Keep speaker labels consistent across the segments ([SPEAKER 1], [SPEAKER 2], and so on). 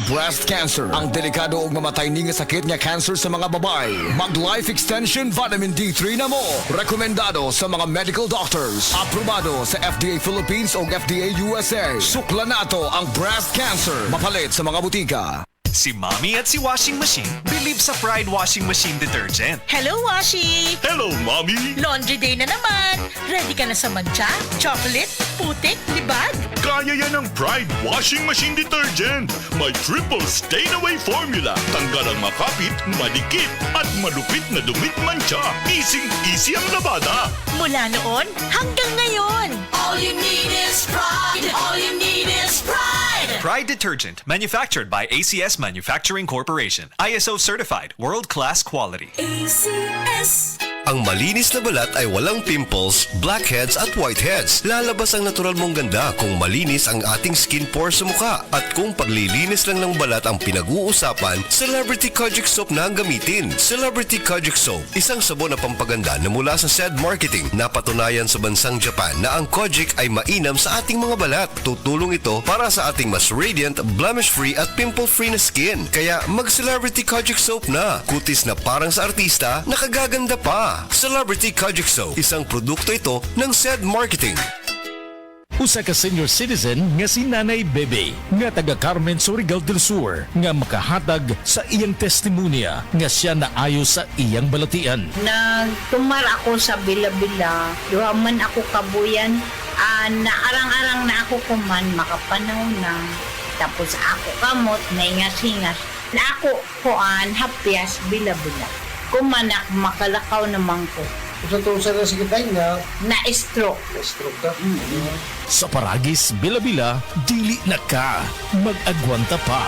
[SPEAKER 1] Breast cancer, ang delikado ug mamatay ni nga sakit nga cancer sa mga babae. Mag Life Extension Vitamin D3 na mo. Rekomendado sa mga medical doctors. Aprobado sa FDA Philippines ug FDA USA. Sukla nato ang breast cancer. Mapalit sa mga butika.
[SPEAKER 2] Si Mommy at si Washing Machine believe sa Pride Washing Machine Detergent.
[SPEAKER 3] Hello, Washi!
[SPEAKER 2] Hello, Mommy!
[SPEAKER 3] Laundry day na naman! Ready ka na sa mancha, chocolate, putik, libag?
[SPEAKER 4] Kaya yan ang Pride Washing Machine Detergent. May triple stain-away formula. Tanggal ang makapit, madikit, at malupit na dumit mancha. Easy ang labada.
[SPEAKER 3] Mula noon hanggang ngayon.
[SPEAKER 5] All you need is pride. All you need is pride.
[SPEAKER 2] Pride Detergent, manufactured by ACS Manufacturing Corporation. ISO certified, world-class quality.
[SPEAKER 5] ACS.
[SPEAKER 6] Ang malinis na balat ay walang pimples, blackheads at whiteheads. Lalabas ang natural mong ganda kung malinis ang ating skin pores sa mukha. At kung paglilinis lang ng balat ang pinag-uusapan, Celebrity Kojic Soap na ang gamitin. Celebrity Kojic Soap, isang sabon na pampaganda na mula sa SED Marketing. Napatunayan sa bansang Japan na ang Kojic ay mainam sa ating mga balat. Tutulong ito para sa ating mas radiant, blemish-free at pimple-free na skin. Kaya mag-Celebrity Kojic Soap na. Kutis na parang sa artista, nakagaganda pa. Celebrity Kojic Soap, isang produkto ito ng SED Marketing.
[SPEAKER 7] Usa ka senior citizen nga si Nanay Bebe nga taga Carmen Surigao del Sur nga makahatag sa iyang testimonya nga siya naayo sa iyang balatian.
[SPEAKER 8] Nagtumar ako sa Bila-Bila, duha man ako kabuyan, naarang-arang na ako kuman, makapanaw na. Tapos ako kamot, naingas-hingas. Na ako kuan, hapyas, Bila-Bila. Kumanak, makalakaw naman ko.
[SPEAKER 9] Sa na sige tayo nga,
[SPEAKER 8] Na-stroke.
[SPEAKER 9] stroke ka.
[SPEAKER 7] Sa Paragis, Bila-Bila, dili na ka. Mag-agwanta pa.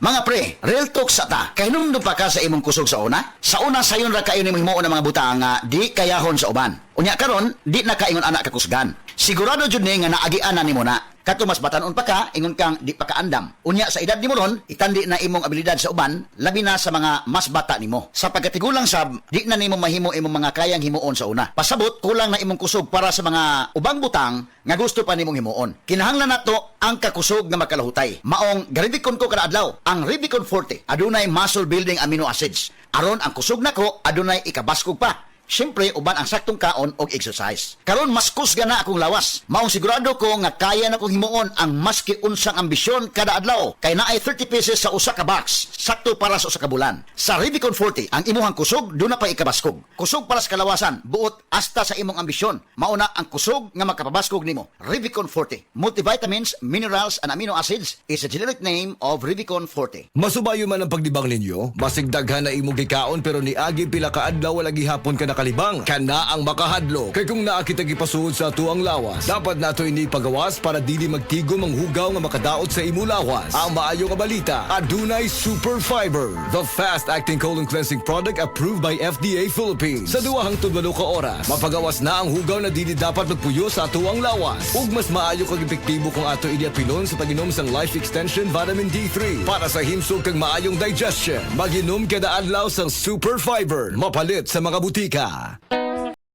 [SPEAKER 10] Mga pre, real talk sa ta. Kay nung pa ka sa imong kusog sa una? Sa una sayon ra kayo nimong himuon ng mga butang nga di kayahon sa uban. Unya karon, di na kaingon anak kakusgan. Sigurado jud ni nga naagian na nimo na. Kato mas batanon pa ka, ingon kang di pa kaandam. Unya sa edad nimo ron, itandi na imong abilidad sa uban, labi na sa mga mas bata nimo. Sa pagkatigulang sab, di na nimo mahimo imong mga kayang himuon sa una. Pasabot, kulang na imong kusog para sa mga ubang butang nga gusto pa nimong himuon. Kinahanglan nato ang kakusog nga makalahutay. Maong garibikon ko kada adlaw, ang Ribicon Forte adunay muscle building amino acids. Aron ang kusog nako adunay ikabaskog pa. Siyempre, uban ang saktong kaon o exercise. Karon mas kusga na akong lawas. Maong sigurado ko nga kaya na kong himuon ang maski unsang ambisyon kada adlaw. Kay naay 30 pieces sa usa ka box. Sakto para sa usa ka bulan. Sa Ribicon Forte, ang imuhang kusog, doon na pa ikabaskog. Kusog para sa kalawasan, buot hasta sa imong ambisyon. Mauna ang kusog nga makapabaskog nimo. Ribicon Forte. Multivitamins, minerals, and amino acids is a generic name of Ribicon Forte.
[SPEAKER 1] Masubayo man ang pagdibang ninyo, basig daghan na imong gikaon pero niagi pila ka adlaw wala gihapon ka nakalibang. Kana ang makahadlo. Kay kung naa kita gipasuod sa tuang lawas, dapat nato ini pagawas para dili magtigom ang hugaw nga makadaot sa imo lawas. Ang maayo nga balita, adunay Super Fiber, the fast-acting colon cleansing product approved by FDA Philippines. Sa duwahang tudwalo ka oras, mapagawas na ang hugaw na dili dapat magpuyo sa tuang lawas. Ug mas maayo kag epektibo kung ato idiapilon sa pag-inom sang Life Extension Vitamin D3 para sa himsog kag maayong digestion. Mag-inom kada adlaw sang Super Fiber, mapalit sa mga butika.